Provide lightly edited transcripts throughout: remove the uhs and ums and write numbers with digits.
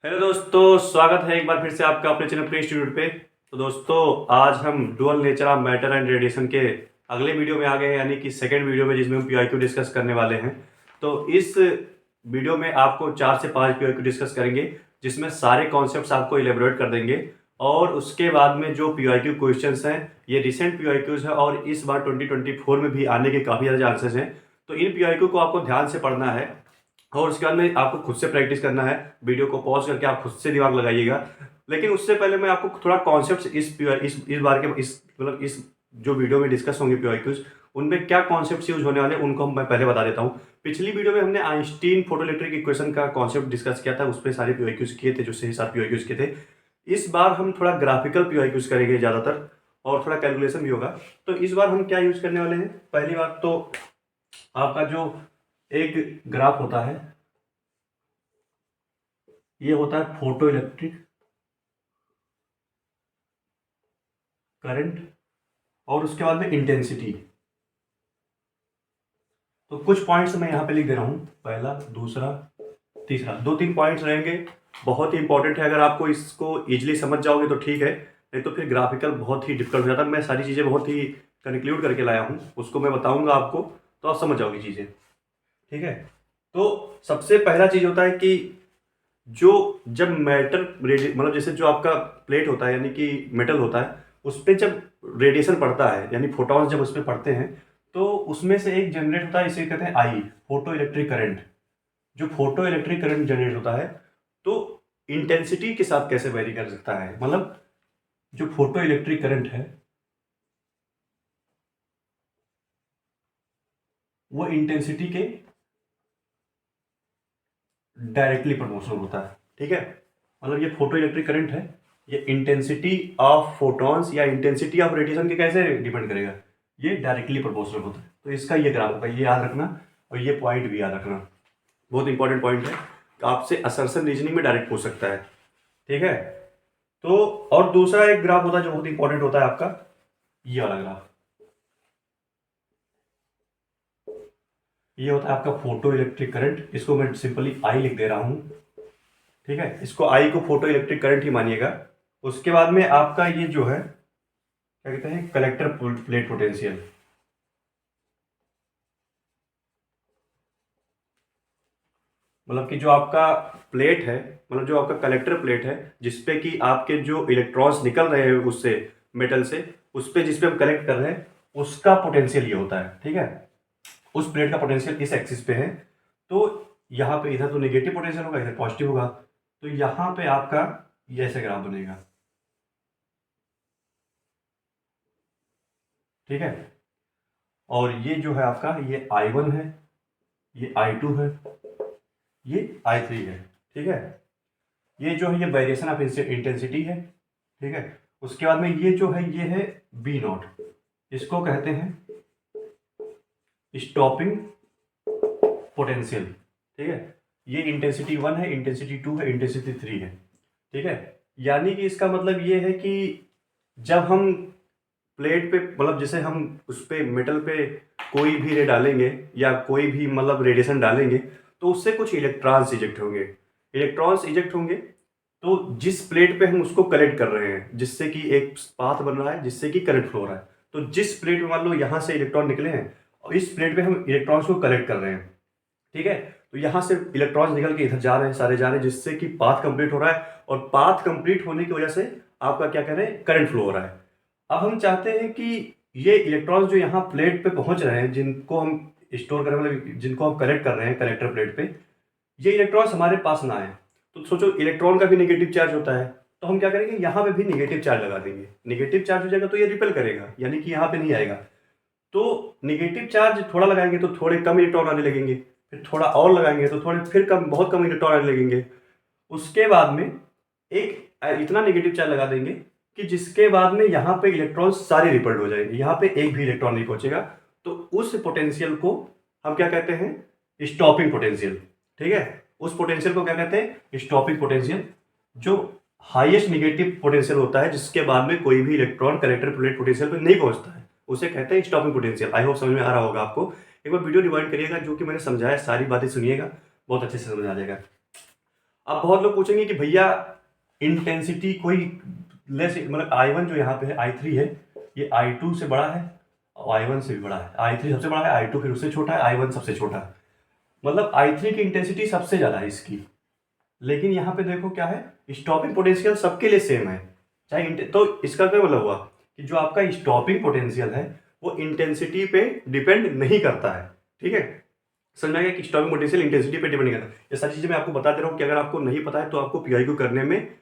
Hello दोस्तों, स्वागत है एक बार फिर से आपका अपने चैनल प्ले इंस्टीट्यूट पे। तो दोस्तों, आज हम dual nature of matter and radiation के अगले वीडियो में आ गए हैं, यानी कि सेकंड वीडियो में, जिसमें हम पीआईक्यू डिस्कस करने वाले हैं। तो इस वीडियो में आपको 4 से 5 पीआईक्यू डिस्कस करेंगे, जिसमें सारे कॉन्सेप्ट्स आपको इलेबोरेट कर देंगे। और उसके बाद में जो पीआईक्यू क्वेश्चंस हैं, ये रिसेंट पीआईक्यूज हैं और इस बार 2024 में भी आने के काफ़ी ज़्यादा चांसेस हैं। तो इन पीआईक्यू को आपको ध्यान से पढ़ना है और उसके बाद में आपको खुद से प्रैक्टिस करना है। वीडियो को पॉज करके आप खुद से दिमाग लगाइएगा। लेकिन उससे पहले मैं आपको थोड़ा कॉन्सेप्ट्स इस बार के इस जो वीडियो में डिस्कस होंगे पीआईक्यूज, उनमें क्या कॉन्सेप्ट्स यूज होने वाले हैं उनको मैं पहले बता देता हूँ। पिछली वीडियो में हमने आइंस्टीन फोटोइलेक्ट्रिक इक्वेशन का कॉन्सेप्ट डिस्कस किया था, उस पर सारे पीआईक्यूज किए थे, जो सही सारे पीआईक्यूज किए थे। इस बार हम थोड़ा ग्राफिकल पीआईक्यूज करेंगे ज़्यादातर, और थोड़ा कैलकुलेशन भी होगा। तो इस बार हम क्या यूज करने वाले हैं, पहली बात तो आपका जो एक ग्राफ होता है, ये होता है फोटो इलेक्ट्रिक करंट, और उसके बाद में इंटेंसिटी। तो कुछ पॉइंट्स मैं यहाँ पे लिख दे रहा हूँ, पहला, दूसरा, तीसरा, 2-3 पॉइंट्स रहेंगे। बहुत ही इंपॉर्टेंट है। अगर आपको इसको इजीली समझ जाओगे तो ठीक है, नहीं तो फिर ग्राफिकल बहुत ही डिफिकल्ट हो जाता है। मैं सारी चीज़ें बहुत ही कंक्लूड करके लाया हूँ, उसको मैं बताऊँगा आपको, तो आप समझ जाओगे चीज़ें। ठीक है। तो सबसे पहला चीज़ होता है कि जो जब मैटर मतलब जैसे जो आपका प्लेट होता है, यानी कि मेटल होता है, उस पर जब रेडिएशन पड़ता है, यानी फोटॉन्स जब उस पर पड़ते हैं, तो उसमें से एक जनरेट होता है, इसे कहते हैं आई, फोटो इलेक्ट्रिक करंट। जो फोटो इलेक्ट्रिक करंट जनरेट होता है, तो इंटेंसिटी के साथ कैसे वेरी कर सकता है, मतलब जो फोटो इलेक्ट्रिक करंट है वो इंटेंसिटी के डायरेक्टली प्रोपोर्शनल होता है। ठीक है। मतलब ये फोटो इलेक्ट्रिक करंट है, ये इंटेंसिटी ऑफ फोटॉन्स या इंटेंसिटी ऑफ रेडिएशन के कैसे डिपेंड करेगा, ये डायरेक्टली प्रोपोर्शनल होता है। तो इसका ये ग्राफ होगा, ये याद रखना, और ये पॉइंट भी याद रखना, बहुत इंपॉर्टेंट पॉइंट है। आपसे असर्शन रीजनिंग में डायरेक्ट पूछ सकता है। ठीक है। तो और दूसरा एक ग्राफ होता है जो बहुत इंपॉर्टेंट होता है आपका, ये वाला ग्राफ। ये होता है आपका फोटो इलेक्ट्रिक करंट, इसको मैं सिंपली आई लिख दे रहा हूं। ठीक है। इसको आई को फोटो इलेक्ट्रिक करंट ही मानिएगा। उसके बाद में आपका ये जो है, क्या कहते हैं, कलेक्टर प्लेट पोटेंशियल। मतलब कि जो आपका प्लेट है, मतलब जो आपका कलेक्टर प्लेट है, जिसपे कि आपके जो इलेक्ट्रॉन्स निकल रहे हैं उससे, मेटल से, उस पे जिसपे हम कलेक्ट कर रहे हैं, उसका पोटेंशियल ये होता है। ठीक है। उस प्लेट का पोटेंशियल इस एक्सिस पे है। तो यहाँ पे इधर तो नेगेटिव पोटेंशियल होगा, इधर पॉजिटिव होगा। तो यहाँ पे आपका ये ऐसे ग्राफ बनेगा। ठीक है। और ये जो है आपका, ये I1 है, ये I2 है, ये I3 है। ठीक है। ये जो है, ये वेरिएशन ऑफ इंटेंसिटी है। ठीक है। उसके बाद में ये जो है, ये है B0, इसको कहते हैं स्टॉपिंग पोटेंशियल। ठीक है। ये इंटेंसिटी 1 है, इंटेंसिटी 2 है, इंटेंसिटी 3 है। ठीक है। यानी कि इसका मतलब ये है कि जब हम प्लेट पे, मतलब जैसे हम उस पे मेटल पे कोई भी रे डालेंगे या कोई भी मतलब रेडिएशन डालेंगे, तो उससे कुछ इलेक्ट्रॉन्स इजेक्ट होंगे। इलेक्ट्रॉन्स इजेक्ट होंगे, तो जिस प्लेट पे हम उसको कलेक्ट कर रहे हैं, जिससे कि एक पाथ बन रहा है, जिससे कि करंट फ्लो हो रहा है, तो जिस प्लेट में मान लो यहाँ से इलेक्ट्रॉन निकले हैं और इस प्लेट पे हम इलेक्ट्रॉन्स को कलेक्ट कर रहे हैं। ठीक है। तो यहाँ से इलेक्ट्रॉन्स निकल के इधर जा रहे हैं, सारे जा रहे हैं, जिससे कि पाथ कंप्लीट हो रहा है, और पाथ कंप्लीट होने की वजह से आपका क्या कह रहे हैं, करंट फ्लो हो रहा है। अब हम चाहते हैं कि ये इलेक्ट्रॉन्स जो यहाँ प्लेट पे पहुंच रहे हैं, जिनको हम स्टोर कर रहे हैं, जिनको हम कलेक्ट कर रहे हैं कलेक्टर प्लेट पे, ये इलेक्ट्रॉन्स हमारे पास ना आए। तो सोचो, इलेक्ट्रॉन का भी नेगेटिव चार्ज होता है, तो हम क्या करेंगे, यहाँ पे भी नेगेटिव चार्ज लगा देंगे। नेगेटिव चार्ज हो जाएगा तो ये रिपेल करेगा, यानी कि यहाँ पे नहीं आएगा। तो नेगेटिव चार्ज थोड़ा लगाएंगे तो थोड़े कम इलेक्ट्रॉन आने लगेंगे, फिर थोड़ा और लगाएंगे तो थोड़े फिर कम, बहुत कम इलेक्ट्रॉन आने लगेंगे। उसके बाद में एक इतना नेगेटिव चार्ज लगा देंगे कि जिसके बाद में यहाँ पे इलेक्ट्रॉन सारे रिपल्ड हो जाएंगे, यहाँ पे एक भी इलेक्ट्रॉन नहीं पहुंचेगा। तो उस पोटेंशियल को हम क्या कहते हैं, स्टॉपिंग पोटेंशियल। ठीक है। उस पोटेंशियल को क्या कहते हैं, स्टॉपिंग पोटेंशियल। जो हाईएस्ट नेगेटिव पोटेंशियल होता है, जिसके बाद में कोई भी इलेक्ट्रॉन कलेक्टर प्लेट पोटेंशियल पे नहीं पहुंचता है, उसे कहते हैं स्टॉपिंग पोटेंशियल। आई होप समझ में आ रहा होगा आपको। एक बार वीडियो रिवाइंड करिएगा, जो कि मैंने समझाया, सारी बातें सुनिएगा, बहुत अच्छे से समझ आ जाएगा। अब बहुत लोग पूछेंगे कि भैया इंटेंसिटी कोई लेस, मतलब I1 जो यहाँ पे है, I3 है, ये I2 से बड़ा है और I1 से भी बड़ा है। I3 सबसे बड़ा है, I2 फिर उससे छोटा है, I1 सबसे छोटा है, मतलब I3 की इंटेंसिटी सबसे ज़्यादा है इसकी। लेकिन यहाँ पे देखो क्या है, स्टॉपिंग पोटेंशियल सबके लिए सेम है, चाहे तो इसका क्या मतलब हुआ कि जो आपका स्टॉपिंग पोटेंशियल है वो इंटेंसिटी पे डिपेंड नहीं करता है। ठीक है, समझ में आ गया कि स्टॉपिंग पोटेंशियल इंटेंसिटी पे डिपेंड नहीं करता। ये सारी चीज़ें मैं आपको बता दे रहा हूँ कि अगर आपको नहीं पता है तो आपको पीआईक्यू करने में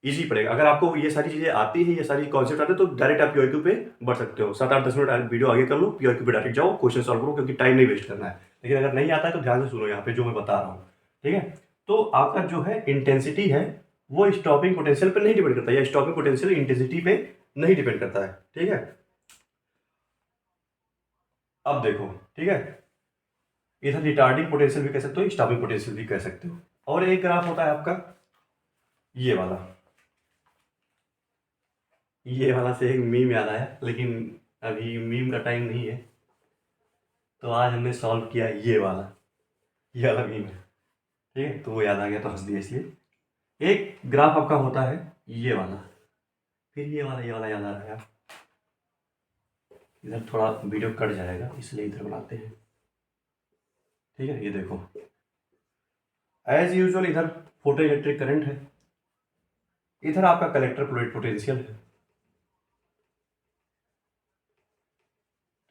ईजी पड़ेगा। अगर आपको ये सारी चीज़ें आती है, ये सारी कॉन्सेप्ट आते हैं, तो डायरेक्ट आप पीआईक्यू पे बढ़ सकते हो। 7-8-10 मिनट वीडियो आगे कर लो, पीआईक्यू पे डायरेक्ट जाओ, क्वेश्चन सॉल्व करो, क्योंकि टाइम नहीं वेस्ट करना है। लेकिन अगर नहीं आता है तो ध्यान से सुनो यहाँ पे जो मैं बता रहा हूँ। ठीक है, तो आपका जो है इंटेंसिटी है वो स्टॉपिंग पोटेंशियल पर नहीं डिपेंड करता, या स्टॉपिंग पोटेंशियल इंटेंसिटी पे नहीं डिपेंड करता है। ठीक है, अब देखो, ठीक है, इधर रिटार्डिंग पोटेंशियल भी कह सकते हो, स्टॉपिंग पोटेंशियल भी कह सकते हो। और एक ग्राफ होता है आपका ये वाला, ये वाला से एक मीम याद आया, लेकिन अभी मीम का टाइम नहीं है, तो आज हमने सॉल्व किया ये वाला मीम है। ठीक है, तो वो याद आ गया तो हंस दिया इसलिए। एक ग्राफ आपका होता है ये वाला, फिर ये वाला याद आ रहा है। इधर थोड़ा वीडियो कट जाएगा इसलिए इधर बनाते हैं। ठीक है, ये देखो, एज यूजुअल इधर फोटो इलेक्ट्रिक करंट है, इधर आपका कलेक्टर प्लेट पोटेंशियल है।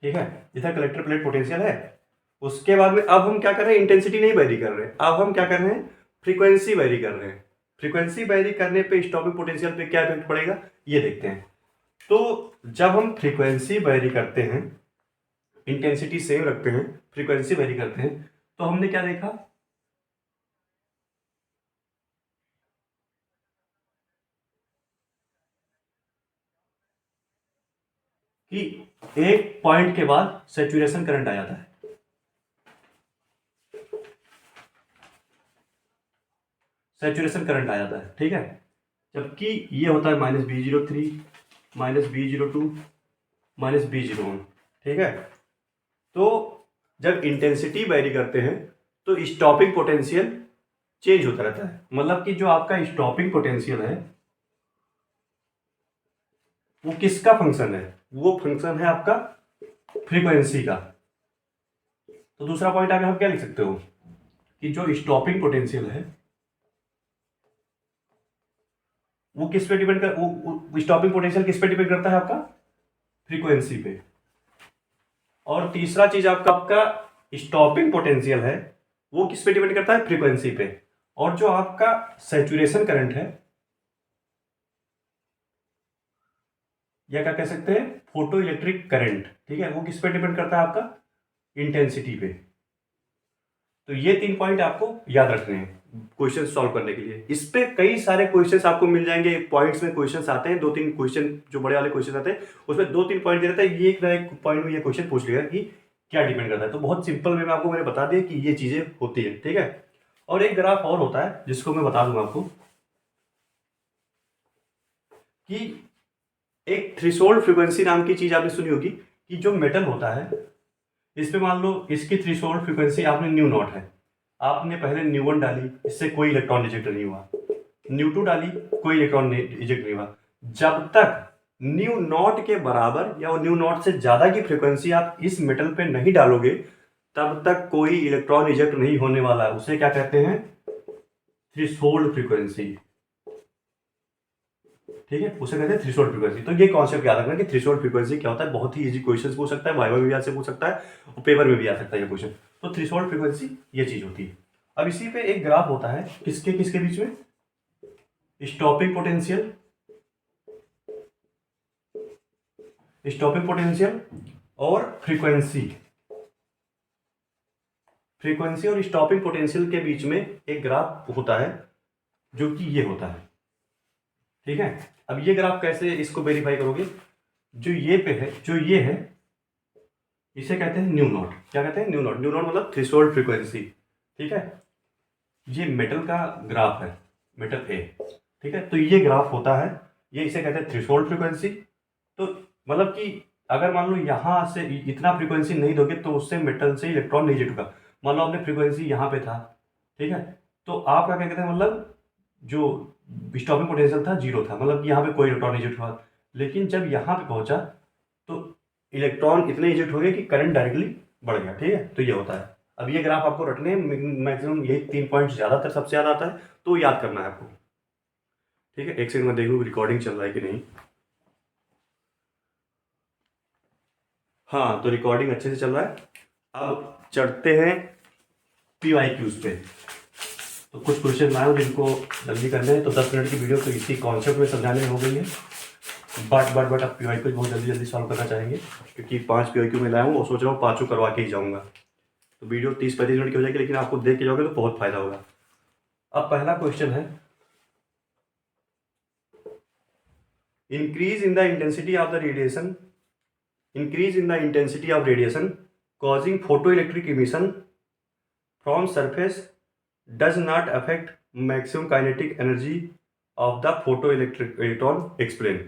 ठीक है, इधर कलेक्टर प्लेट पोटेंशियल है। उसके बाद में अब हम क्या कर रहे हैं, इंटेंसिटी नहीं वेरी कर रहे हैं, अब हम क्या कर रहे हैं, फ्रीक्वेंसी वेरी कर रहे हैं। फ्रीक्वेंसी वेरी करने पे स्टॉपिंग पोटेंशियल पे क्या इफेक्ट पड़ेगा ये देखते हैं। तो जब हम फ्रीक्वेंसी वेरी करते हैं, इंटेंसिटी सेम रखते हैं, फ्रीक्वेंसी वेरी करते हैं, तो हमने क्या देखा कि एक पॉइंट के बाद सैचुरेशन करंट आ जाता है। सैचुरेशन करंट आ जाता है। ठीक है, जबकि ये होता है -B03, -B02, -B01। ठीक है, तो जब इंटेंसिटी वेरी करते हैं तो स्टॉपिंग पोटेंशियल चेंज होता रहता है। मतलब कि जो आपका स्टॉपिंग पोटेंशियल है वो किसका फंक्शन है, वो फंक्शन है आपका फ्रीक्वेंसी का। तो दूसरा पॉइंट आगे आप क्या लिख सकते हो कि जो स्टॉपिंग पोटेंशियल है वो किस पे डिपेंड कर, वो स्टॉपिंग पोटेंशियल किस पे डिपेंड करता है, आपका फ्रीक्वेंसी पे। और तीसरा चीज आपका स्टॉपिंग पोटेंशियल है वो किस पे डिपेंड करता है, फ्रीक्वेंसी पे। और जो आपका सैचुरेशन करंट है, या क्या कह सकते हैं, फोटो इलेक्ट्रिक करंट, ठीक है, वो किस पे डिपेंड करता है, आपका इंटेंसिटी पे। तो ये 3 पॉइंट आपको याद रखने हैं क्वेश्चन सॉल्व करने के लिए। इस पे कई सारे क्वेश्चंस आपको मिल जाएंगे, पॉइंट्स में क्वेश्चंस आते हैं, 2-3 क्वेश्चन जो बड़े वाले क्वेश्चन आते हैं उसमें 2-3 पॉइंट दे रहता है, ये एक पॉइंट में ये क्वेश्चन पूछ लिया कि क्या डिपेंड करता है। तो बहुत सिंपल वे में आपको मैंने बता दिया कि ये चीजें होती है। ठीक है, और एक ग्राफ और होता है जिसको मैं बता दूंगा आपको कि एक थ्रेशोल्ड फ्रीक्वेंसी नाम की चीज आपने सुनी होगी कि जो मेटल होता है इस पे मान लो इसकी थ्रेशोल्ड फ्रीक्वेंसी आपने न्यू नॉट है, आपने पहले न्यू 1 डाली, इससे कोई इलेक्ट्रॉन रिजेक्ट नहीं हुआ, न्यू 2 डाली, कोई इलेक्ट्रॉन रिजेक्ट नहीं हुआ। जब तक न्यू नॉट के बराबर या न्यू नॉट से ज्यादा की फ्रीक्वेंसी आप इस मेटल पे नहीं डालोगे तब तक कोई इलेक्ट्रॉन रिजेक्ट नहीं होने वाला है। उसे क्या कहते हैं, थ्रेशोल्ड फ्रीक्वेंसी। ठीक है, उसे कहते हैं थ्रेशोल्ड फ्रीक्वेंसी। तो ये कॉन्सेप्ट याद रखना कि थ्रेशोल्ड फ्रीक्वेंसी क्या होता है, बहुत ही इजी क्वेश्चन पूछ सकता है, वाइवा में भी आपसे पूछ सकता है और पेपर में भी आ सकता है ये क्वेश्चन। तो थ्रेशोल्ड फ्रीक्वेंसी ये चीज होती है। अब इसी पे एक ग्राफ होता है किसके किसके बीच में, स्टॉपिंग पोटेंशियल, स्टॉपिंग पोटेंशियल और फ्रीक्वेंसी। फ्रीक्वेंसी और स्टॉपिंग पोटेंशियल के बीच में एक ग्राफ होता है जो कि ये होता है। ठीक है, अब ये ग्राफ कैसे इसको वेरीफाई करोगे, जो ये पे है, जो ये है इसे कहते हैं न्यू नॉट। क्या कहते हैं, न्यू नॉट। न्यू नॉट मतलब थ्रेशोल्ड फ्रीक्वेंसी। ठीक है, ये मेटल का ग्राफ है, मेटल ए। ठीक है, तो ये ग्राफ होता है, ये इसे कहते हैं थ्रेशोल्ड फ्रीक्वेंसी। तो मतलब कि अगर मान लो यहाँ से इतना फ्रीक्वेंसी नहीं दोगे तो उससे मेटल से इलेक्ट्रॉन नहीं रिजेक्ट होगा। मान लो आपने फ्रीक्वेंसी यहाँ पे था, ठीक है, तो आपका क्या कहते हैं, मतलब जो स्टॉपिंग पोटेंशियल था जीरो था, मतलब कि यहाँ पे कोई इलेक्ट्रॉन इजेक्ट हुआ। लेकिन जब यहाँ पे पहुंचा तो इलेक्ट्रॉन इतने इजेक्ट हो गए कि करंट डायरेक्टली बढ़ गया। ठीक है, तो ये होता है। अब ये ग्राफ आपको रटने मैक्सिमम यही 3 पॉइंट ज़्यादातर सबसे ज़्यादा आता है, तो याद करना है आपको। ठीक है, एक सेकंड में देख लूँ रिकॉर्डिंग चल रहा है कि नहीं। हाँ, तो रिकॉर्डिंग अच्छे से चल रहा है। अब चढ़ते हैं PYQs पे। तो कुछ क्वेश्चन लाए हूँ जिनको जल्दी करने हैं, तो 10 मिनट की वीडियो तो इसी कॉन्सेप्ट में समझाने में हो गई है। बट अब PYQ बहुत जल्दी जल्दी सॉल्व करना चाहेंगे, क्योंकि 5 PYQ में लाया हूँ और सोच रहा हूँ 5 करवा के ही जाऊँगा। तो वीडियो 30-35 मिनट की हो जाएगी, लेकिन आपको देख के जाओगे तो बहुत फायदा होगा। अब पहला क्वेश्चन है, increase in the intensity of the radiation, increase in the intensity of radiation causing photoelectric emission from surface does not affect maximum kinetic energy of the photoelectric electron explain।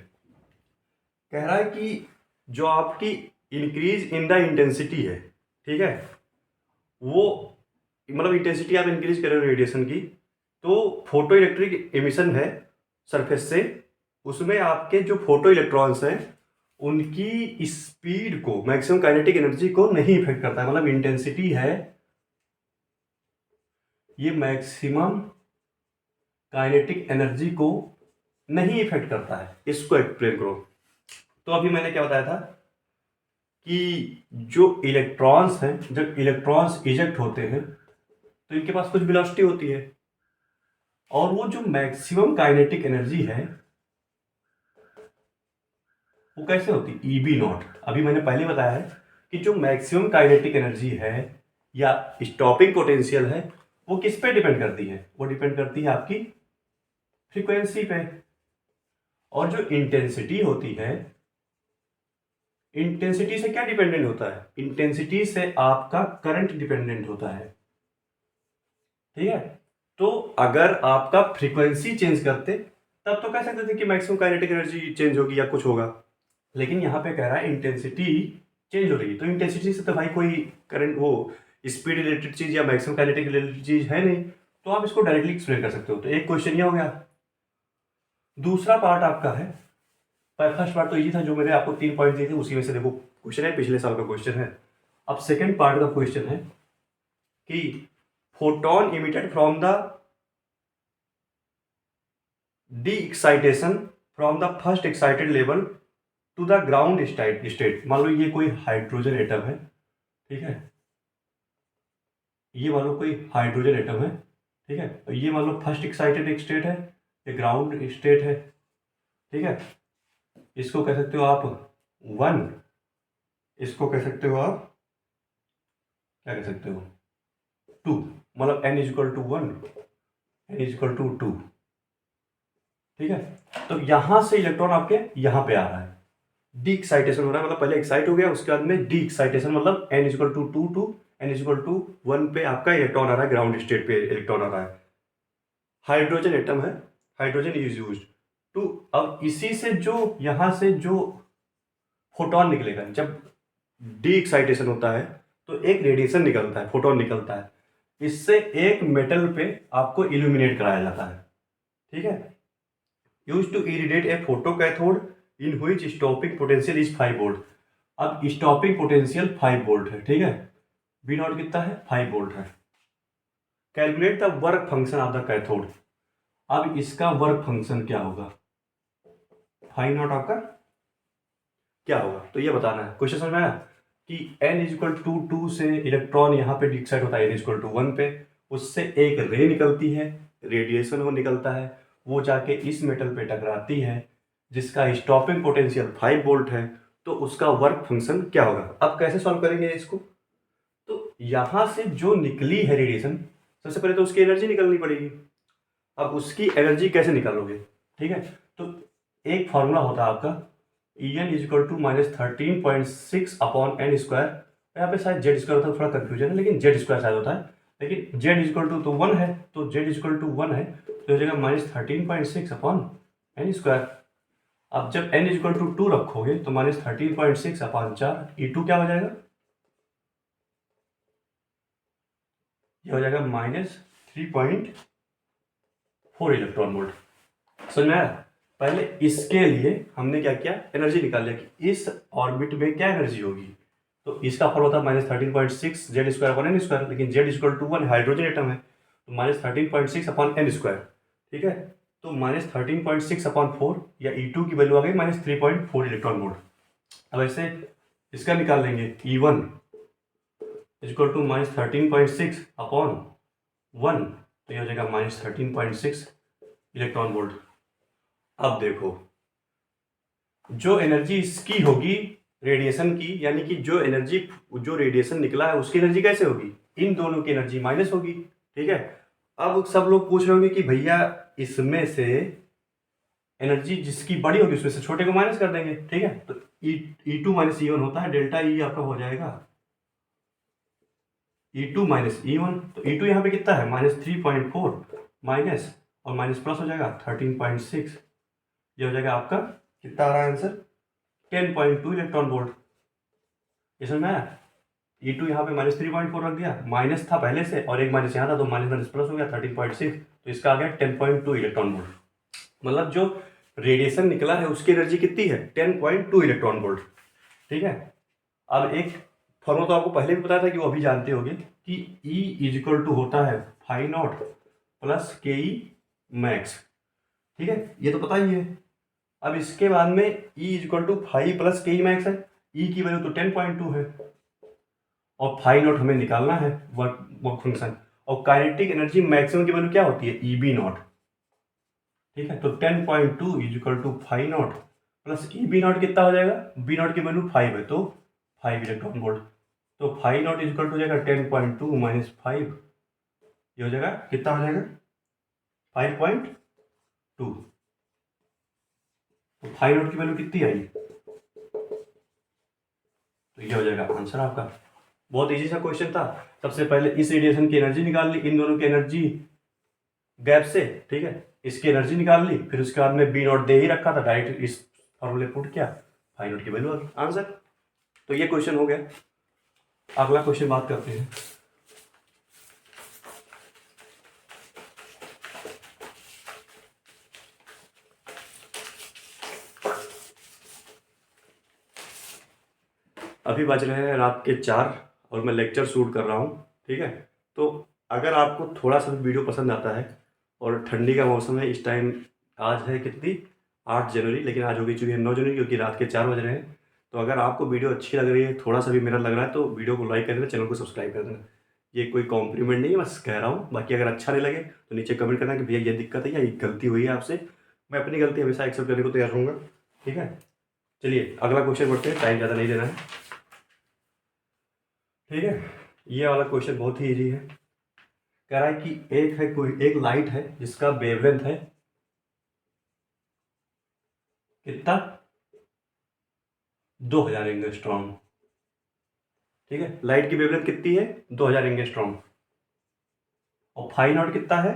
कह रहा है कि जो आपकी इंक्रीज इन द इंटेंसिटी है, ठीक है, वो मतलब इंटेंसिटी आप इंक्रीज कर रहे हो रेडिएशन की, तो फोटो इलेक्ट्रिक एमिशन है सरफेस से, उसमें आपके जो फोटो इलेक्ट्रॉन्स हैं उनकी स्पीड को, मैक्सिमम काइनेटिक एनर्जी को नहीं इफेक्ट करता है। मतलब इंटेंसिटी है ये मैक्सिमम काइनेटिक एनर्जी को नहीं इफेक्ट करता है, इसको एक्सप्लेन करो। तो अभी मैंने क्या बताया था कि जो इलेक्ट्रॉन्स हैं, जब इलेक्ट्रॉन्स इजेक्ट होते हैं तो इनके पास कुछ वेलोसिटी होती है, और वो जो मैक्सिमम काइनेटिक एनर्जी है वो कैसे होती है, EB0। अभी मैंने पहले बताया है कि जो मैक्सिमम काइनेटिक एनर्जी है या स्टॉपिंग पोटेंशियल है वो किस पे डिपेंड करती है, वो डिपेंड करती है आपकी फ्रीक्वेंसी पे। और जो इंटेंसिटी होती है, इंटेंसिटी से क्या डिपेंडेंट होता है, इंटेंसिटी से आपका करंट डिपेंडेंट होता है। ठीक है, तो अगर आपका फ्रीक्वेंसी चेंज करते तब तो कह सकते थे कि मैक्सिमम काइनेटिक एनर्जी चेंज होगी या कुछ होगा, लेकिन यहाँ पे कह रहा है इंटेंसिटी चेंज हो रही है। तो इंटेंसिटी से तो भाई कोई करंट, वो स्पीड रिलेटेड चीज या मैक्सिमम काइनेटिक रिलेटेड चीज है नहीं, तो आप इसको डायरेक्टली एक्सप्लेन कर सकते हो। तो एक क्वेश्चन ये हो गया। दूसरा पार्ट आपका है, फर्स्ट पार्ट तो इजी था, जो मैंने आपको 3 पॉइंट दिए थे उसी में से देखो क्वेश्चन है, पिछले साल का क्वेश्चन है। अब सेकेंड पार्ट का क्वेश्चन है कि photon emitted from the deexcitation from the first excited level to the ground state. मान लो ये कोई हाइड्रोजन एटम है, ठीक है, ये मान लो कोई हाइड्रोजन एटम है, ठीक है, और ये मान लो फर्स्ट एक्साइटेड स्टेट है, ये ग्राउंड स्टेट है। ठीक है, इसको कह सकते हो आप 1, इसको कह सकते हो आप क्या कह सकते हो 2, मतलब n is equal to 1, n is equal to 2। ठीक है, तो यहां से इलेक्ट्रॉन आपके यहां पे आ रहा है, डी एक्साइटेशन हो रहा है, मतलब पहले एक्साइट हो गया, उसके बाद में डी एक्साइटेशन, मतलब n is equal to 2 to n is equal to 1 पे आपका इलेक्ट्रॉन आ रहा है, ग्राउंड स्टेट पे इलेक्ट्रॉन आ रहा है। हाइड्रोजन एटम है, हाइड्रोजन इज यूज्ड टू। अब इसी से जो यहां से जो फोटोन निकलेगा, जब डी एक्साइटेशन होता है तो एक रेडिएशन निकलता है, फोटोन निकलता है, इससे एक मेटल पे आपको इल्यूमिनेट कराया जाता है। ठीक है, use to irradiate a photo cathode in which stopping potential is 5 volt. अब स्टॉपिंग पोटेंशियल 5 वोल्ट है, ठीक है, V नॉट कितना है, 5 वोल्ट है। Calculate the work function of the cathode. अब इसका वर्क फंक्शन क्या होगा, 5 नॉट आपका क्या होगा, तो ये बताना है। क्वेश्चन समझ में आया कि n इज इक्वल टू 2 से इलेक्ट्रॉन यहाँ पे डिक्साइड होता है n इज इक्वल टू 1 पे, उससे एक रे निकलती है, रेडिएशन वो निकलता है, वो जाके इस मेटल पे टकराती है जिसका स्टॉपिंग पोटेंशियल 5 वोल्ट है, तो उसका वर्क फंक्शन क्या होगा। अब कैसे सॉल्व करेंगे इसको, तो यहाँ से जो निकली है रेडिएशन, सबसे पहले तो उसकी एनर्जी निकलनी पड़ेगी। अब उसकी एनर्जी कैसे निकालोगे, ठीक है, तो एक फॉर्मूला होता है आपका En is equal to -13.6 upon N square. यहाँ पे शायद जेड स्क्वायर होता है, थोड़ा कंफ्यूजन है, लेकिन जेड स्क्वायर शायद होता है, लेकिन जेड इज इक्वल टू तो 1 है, तो जेड इज इक्वल टू 1 है, तो हो जाएगा -13.6 अपॉन एन स्क्वायर। अब जब n इज इक्वल टू 2 रखोगे तो -13.6 अपॉन 4, E2 क्या हो जाएगा, ये हो जाएगा 3.4 इलेक्ट्रॉन वोल्ट। समझ में आया? पहले इसके लिए हमने क्या किया, एनर्जी निकाल लिया कि इस ऑर्बिट में क्या एनर्जी होगी। तो इसका फॉर्मूला था -13.6 Z square upon N square, लेकिन Z equal to 1 hydrogen atom है, तो -13.6 अपॉन एन स्क्वायर। ठीक है, तो -13.6 अपॉन 4 या E2 की वैल्यू आ गई -3.4 इलेक्ट्रॉन वोल्ट। अब ऐसे इसका निकाल लेंगे, E1 इक्वल टू -13.6 अपॉन 1, तो ये हो जाएगा -13.6 इलेक्ट्रॉन वोल्ट। अब देखो, जो एनर्जी इसकी होगी रेडिएशन की, यानी कि जो एनर्जी, जो रेडिएशन निकला है उसकी एनर्जी कैसे होगी, इन दोनों की एनर्जी माइनस होगी। ठीक है, अब सब लोग पूछ रहे होंगे कि भैया इसमें से एनर्जी जिसकी बड़ी होगी उसमें से छोटे को माइनस कर देंगे। ठीक है, तो E2 माइनस E1 होता है, डेल्टा E आपका हो जाएगा E2 माइनस E1। तो E2 यहाँ पे कितना है, -3.4 माइनस और माइनस प्लस हो जाएगा 13.6, ये हो जाएगा आपका कितना आ रहा है आंसर, 10.2 इलेक्ट्रॉन वोल्ट। इसमें मैं E2 यहाँ पे -3.4 रख दिया, माइनस था पहले से और एक माइनस यहाँ था, तो माइनस माइनस प्लस हो गया 13.6, तो इसका आ गया 10.2 इलेक्ट्रॉन वोल्ट। मतलब जो रेडिएशन निकला है उसकी एनर्जी कितनी है, 10.2 इलेक्ट्रॉन वोल्ट। ठीक है, अब एक फॉर्मूला तो आपको पहले भी पता था कि वो अभी जानते होंगे कि E इज इक्वल टू होता है phi naught plus K E max. ठीक है, ये तो पता ही है। अब इसके बाद में E is equal to phi plus K E max है, E की वैल्यू तो 10.2 है और फाई नॉट हमें निकालना है, वर्क फंक्शन। और काइनेटिक एनर्जी मैक्सिमम की वैल्यू क्या होती है, ई बी नॉट। ठीक है, तो 10.2 is equal to phi naught plus E V naught कितना हो जाएगा, बी नॉट की वैल्यू 5 है, तो 5 इलेक्ट्रॉन वोल्ट। तो phi naught is equal to हो जाएगा 10.2 माइनस 5, ये हो जाएगा कितना हो जाएगा 5.2। तो फाई नॉट की वैल्यू कितनी आई, तो ये हो जाएगा आंसर आपका। बहुत इजी सा क्वेश्चन था। सबसे पहले इस रेडिएशन की एनर्जी निकाल ली, इन दोनों की एनर्जी गैप से। ठीक है, इसकी एनर्जी निकाल ली, फिर उसके बाद में बी नॉट दे ही रखा था, डायरेक्ट इस फॉर्मूले पुट किया, फाई नॉट की वैल्यू आ गई, आंसर। तो ये क्वेश्चन हो गया। अगला क्वेश्चन बात करते हैं। अभी बज रहे हैं रात के 4 और मैं लेक्चर शूट कर रहा हूँ। ठीक है, तो अगर आपको थोड़ा सा भी वीडियो पसंद आता है, और ठंडी का मौसम है इस टाइम, आज है कितनी, 8 जनवरी, लेकिन आज हो गई चुकी है 9 जनवरी, क्योंकि रात के 4 बज रहे हैं। तो अगर आपको वीडियो अच्छी लग रही है, थोड़ा सा भी मेरा लग रहा है, तो वीडियो को लाइक कर देना, चैनल को सब्सक्राइब कर देना। ये कोई कॉम्प्लीमेंट नहीं है, बस कह रहा हूँ। बाकी अगर अच्छा नहीं लगे तो नीचे कमेंट करना कि भैया ये दिक्कत है या ये गलती हुई है आपसे। मैं अपनी गलती हमेशा एक्सेप्ट करने को तैयार रहूँगा। ठीक है, चलिए अगला क्वेश्चन बढ़ते हैं, टाइम ज़्यादा नहीं देना है। ठीक है, ये वाला क्वेश्चन बहुत ही इजी है। कह रहा है कि एक लाइट है जिसका वेवलेंथ है कितना, 2000 एंगस्ट्रॉम। ठीक है, लाइट की वेवलेंथ कितनी है, 2000 एंगस्ट्रॉम, और फाई नॉट कितना है,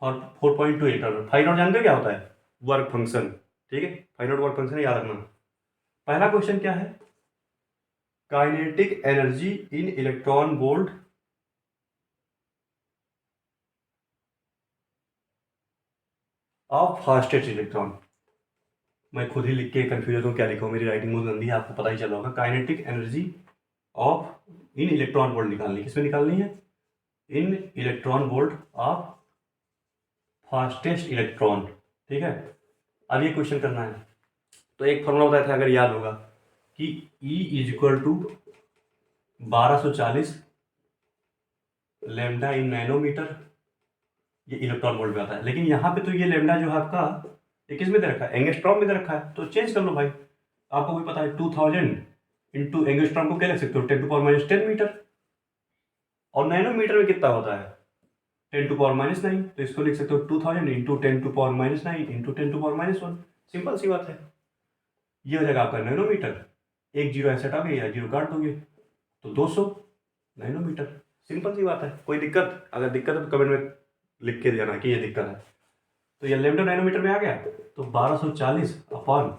और 4.2 इलेक्ट्रॉन। फाई नॉट जानते हो क्या होता है, वर्क फंक्शन। ठीक है, फाई नॉट वर्क फंक्शन याद रखना। पहला क्वेश्चन क्या है, kinetic energy in electron volt of fastest electron. मैं खुद ही लिख के कंफ्यूज हूँ क्या लिखा हूँ, मेरी राइटिंग बहुत गंदी है, आपको पता ही चला होगा। Kinetic energy of in electron volt निकालनी, किसमें निकालनी है, in electron volt of fastest electron. ठीक है, अब ये क्वेश्चन करना है। तो एक फॉर्मूला बताया था, अगर याद होगा, कि E is equal to 1240 lambda in nanometre, ये इलेक्ट्रॉन वोल्ट में आता है। लेकिन यहाँ पे तो ये लेमडा जो है आपका, ये किस में दे रखा है, एंगस्ट्रॉम में दे रखा है, तो चेंज कर लो भाई। आपको भी पता है 2000 इंटू एंगस्ट्रॉम को क्या लिख सकते हो, 10⁻⁻10 मीटर, और नैनोमीटर में कितना होता है 10⁻⁹, तो इसको लिख सकते हो 2000 इंटू 10⁻⁹ इंटू 10⁻⁻1। सिंपल सी बात है, ये हो जाएगा आपका नैनोमीटर। एक जीरो ऐसे हटा गया, जीरो काट दोगे तो 200 नैनोमीटर। सिंपल सी बात है, कोई दिक्कत, अगर दिक्कत है तो कमेंट में लिख के देना कि ये दिक्कत है। तो ये लेमडा नैनोमीटर में आ गया, तो 1240 अपॉन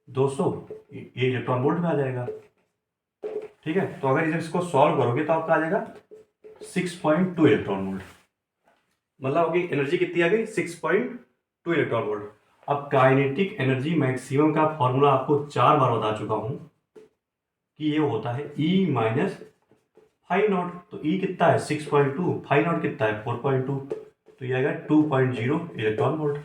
200 ये इलेक्ट्रॉन वोल्ट में आ जाएगा। ठीक है, तो अगर इसको सॉल्व करोगे तो आपका आ जाएगा 6.2 इलेक्ट्रॉन वोल्ट, मतलब आपकी एनर्जी कितनी आ गई 6.2 इलेक्ट्रॉन वोल्ट। अब काइनेटिक एनर्जी मैक्सिमम का फॉर्मूला आपको 4 बार बता चुका हूं कि ये होता है E माइनस फाइव नॉट। तो E कितना है 6.2, फाइव नॉट कितना है 4.2, तो ये आएगा 2.0 इलेक्ट्रॉन वोल्ट।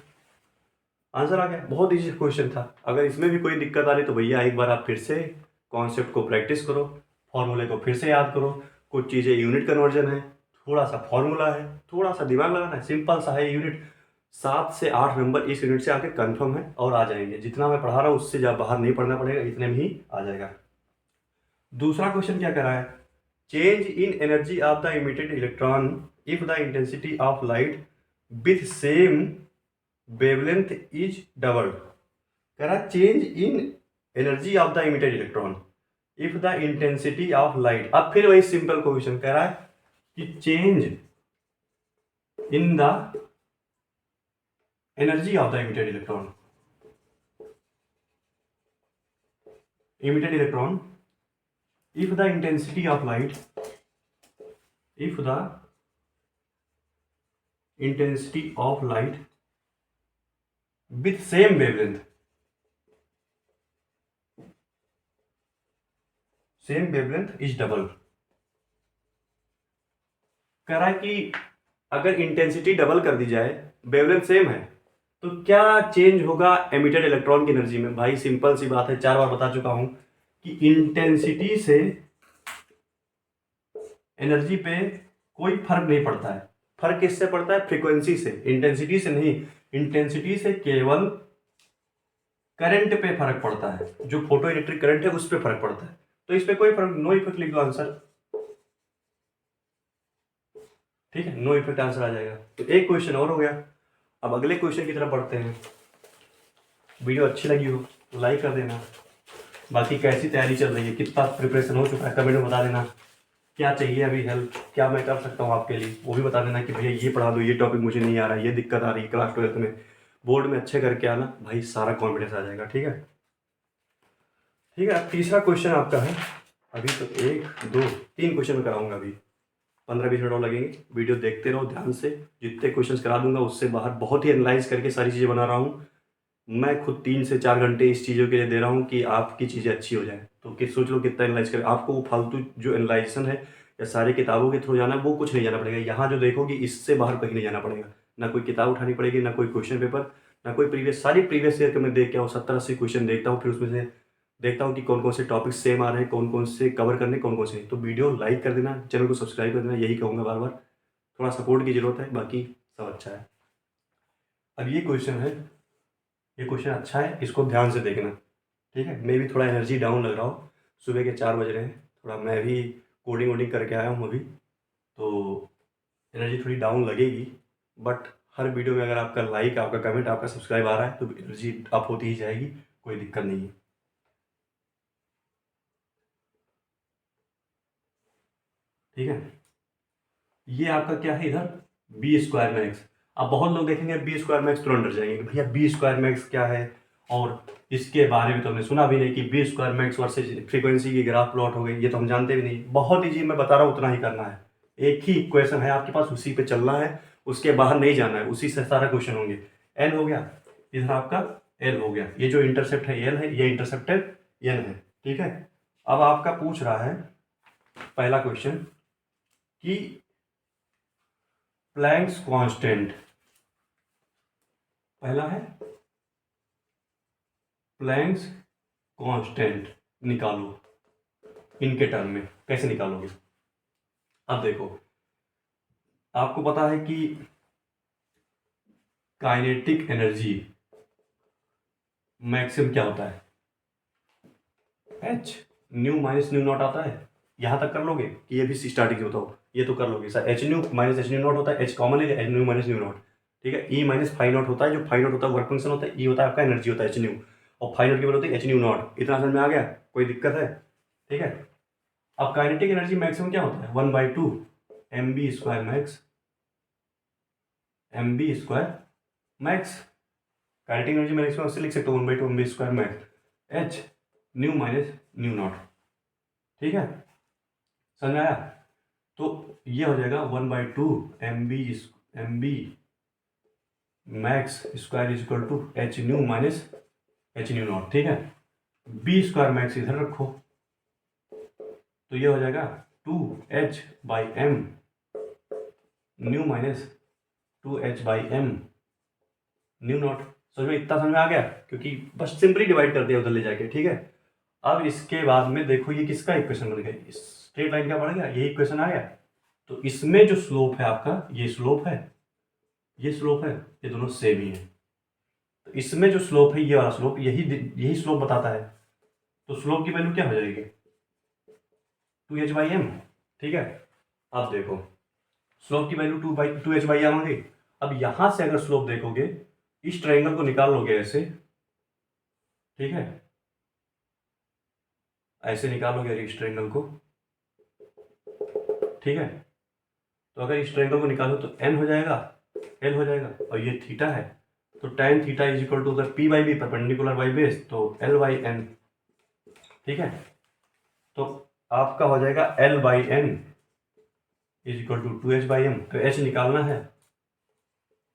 आंसर आ गया, बहुत इजी क्वेश्चन था। अगर इसमें भी कोई दिक्कत आ रही तो भैया एक बार आप फिर से कॉन्सेप्ट को प्रैक्टिस करो, फॉर्मूले को फिर से याद करो। कुछ चीज़ें यूनिट कन्वर्जन है, थोड़ा सा फॉर्मूला है, थोड़ा सा दिमाग लगाना है, सिंपल सा है यूनिट। 7 से 8 नंबर इस यूनिट से आके कंफर्म है और आ जाएंगे। जितना मैं पढ़ा रहा हूँ उससे जब बाहर नहीं पढ़ना पड़ेगा, इतने में ही आ जाएगा। दूसरा क्वेश्चन क्या करा है, change in energy of the emitted electron if the intensity of light with same wavelength is double. कह रहा change in energy of the emitted electron if the intensity of light. अब फिर वही सिंपल क्वेश्चन कह रहा है कि change in the energy of the emitted electron, if the intensity of light with same wavelength is double। कह रहा है कि अगर इंटेंसिटी डबल कर दी जाए, वेवलेंथ सेम है, तो क्या चेंज होगा एमिटेड इलेक्ट्रॉन की एनर्जी में। भाई सिंपल सी बात है, 4 बार बता चुका हूं कि इंटेंसिटी से एनर्जी पे कोई फर्क नहीं पड़ता है। फर्क किससे पड़ता है, फ्रीक्वेंसी से, इंटेंसिटी से नहीं। इंटेंसिटी से केवल करंट पे फर्क पड़ता है, जो फोटो इलेक्ट्रिक करंट है उस पे फर्क पड़ता है। तो इस पे कोई फर्क, नो इफेक्ट लिख दो आंसर, ठीक है, नो इफेक्ट आंसर आ जाएगा। तो एक क्वेश्चन और हो गया। अब अगले क्वेश्चन की तरफ बढ़ते हैं। वीडियो अच्छी लगी हो तो लाइक कर देना। बाकी कैसी तैयारी चल रही है, कितना प्रिपरेशन हो चुका है, कमेंट में बता देना। क्या चाहिए अभी हेल्प, क्या मैं कर सकता हूँ आपके लिए, वो भी बता देना कि भैया ये पढ़ा दो, ये टॉपिक मुझे नहीं आ रहा है, ये दिक्कत आ रही है क्लास 12th में, बोर्ड में अच्छे करके आना। भाई सारा कॉन्फिडेंस आ जाएगा, ठीक है। ठीक है, अब तीसरा क्वेश्चन आपका है। अभी तो 1 2 3 क्वेश्चन में कराऊंगा, अभी 15-20 मिनट और लगेंगे। वीडियो देखते रहो ध्यान से, जितने क्वेश्चन करा दूंगा उससे बाहर बहुत ही एनालाइज करके सारी चीज़ें बना रहा हूँ। मैं खुद 3 से 4 घंटे इस चीज़ों के लिए दे रहा हूँ कि आपकी चीज़ें अच्छी हो जाए। तो कि सोच लो कितना एनालाइज करें। आपको वो फालतू जो एनालाइजेशन है या सारी किताबों के थ्रू जाना है, वो कुछ नहीं जाना पड़ेगा। यहाँ जो देखोगे इससे बाहर कहीं नहीं जाना पड़ेगा। ना कोई किताब उठानी पड़ेगी, ना कोई क्वेश्चन पेपर, ना कोई सारी प्रीवियस ईयर के मैं देख के आऊँ 70-80 क्वेश्चन देखता हूँ, फिर उसमें से देखता हूँ कि कौन कौन से टॉपिक सेम आ रहे हैं, कौन कौन से कवर करने, कौन कौन से नहीं। तो वीडियो लाइक कर देना, चैनल को सब्सक्राइब कर देना, यही कहूँगा बार बार। थोड़ा सपोर्ट की ज़रूरत है, बाकी सब अच्छा है। अब ये क्वेश्चन है, ये क्वेश्चन अच्छा है, इसको ध्यान से देखना, ठीक है। मैं भी थोड़ा एनर्जी डाउन लग रहा हूँ, सुबह के 4 बज रहे हैं, थोड़ा मैं भी कोडिंग वोडिंग करके आया हूँ अभी, तो एनर्जी थोड़ी डाउन लगेगी। बट हर वीडियो में अगर आपका लाइक, आपका कमेंट, आपका सब्सक्राइब आ रहा है तो एनर्जी अप होती ही जाएगी, कोई दिक्कत नहीं है, ठीक है। ये आपका क्या है इधर, बी स्क्वायर मैक्स। अब बहुत लोग देखेंगे बी स्क्वायर मैक्स तुरंत डर जाएंगे, भैया बी स्क्वायर मैक्स क्या है, और इसके बारे में तो हमने सुना भी नहीं कि v square max versus frequency की ग्राफ प्लॉट हो गई, ये तो हम जानते भी नहीं। बहुत ईजी, मैं बता रहा हूँ उतना ही करना है। एक ही इक्वेशन है आपके पास, उसी पे चलना है, उसके बाहर नहीं जाना है, उसी से सारा क्वेश्चन होंगे। एन हो गया, इधर आपका एल हो गया, ये जो इंटरसेप्ट है एल है, ये इंटरसेप्टेड एन है, ठीक है। अब आपका पूछ रहा है पहला क्वेश्चन कि प्लैंक्स कांस्टेंट, पहला है प्लैंक्स कांस्टेंट निकालो, इनके टर्म में कैसे निकालोगे। अब देखो, आपको पता है कि काइनेटिक एनर्जी मैक्सिमम क्या होता है, H nu minus nu not आता है। यहां तक कर लोगे कि ये भी स्टार्टिंग से बताओ, ये तो कर लोगे sir. H nu minus h nu not होता है, एच कॉमन है, H nu minus nu naught, ठीक है। ई माइनस फाइव नॉट होता है, जो फाइव नॉट होता है वर्क फंक्शन होता है, ई होता है आपका एनर्जी होता है एच न्यू, और फाइव नॉट की वैल्यू होती है एच न्यू नॉट। इतना समझ में आ गया, कोई दिक्कत है, ठीक है। अब काइनेटिक एनर्जी मैक्सिमम क्या होता है, 1/2 m v square max, m v square max. Kinetic energy maximum उससे लिख सकते हो 1/2 m v square max, h nu minus nu naught, ठीक है, समझ में आया। तो ये हो जाएगा 1/2 m v max square is equal to h nu minus h nu naught, ठीक है। बी स्क्वायर मैक्स इधर रखो, तो ये हो जाएगा 2h/m new minus 2h/m new not. समझ में, इतना समझ में आ गया, क्योंकि बस सिंपली डिवाइड कर दिया उधर ले जाके, ठीक है। अब इसके बाद में देखो ये किसका इक्वेशन बन गया, स्ट्रेट लाइन का बन गया, ये इक्वेशन आ गया। तो इसमें जो स्लोप है आपका, ये स्लोप है, ये स्लोप है, ये दोनों सेम ही है। तो इसमें जो स्लोप है, ये वाला स्लोप, यही स्लोप बताता है। तो स्लोप की वैल्यू क्या हो जाएगी, 2h/m, ठीक है। अब देखो स्लोप की वैल्यू 2h/m आ गई। अब यहां से अगर स्लोप देखोगे, इस ट्रायंगल को निकाल लोगे ऐसे, ठीक है, ऐसे निकालोगे इस ट्रायंगल को, ठीक है। तो अगर इस ट्रायंगल को निकालो तो n हो जाएगा, l हो जाएगा, और ये थीटा है, तो tan theta is equal to p/b perpendicular by base, तो l/n, ठीक है। तो आपका हो जाएगा l/n is equal to 2h/m, तो h निकालना है,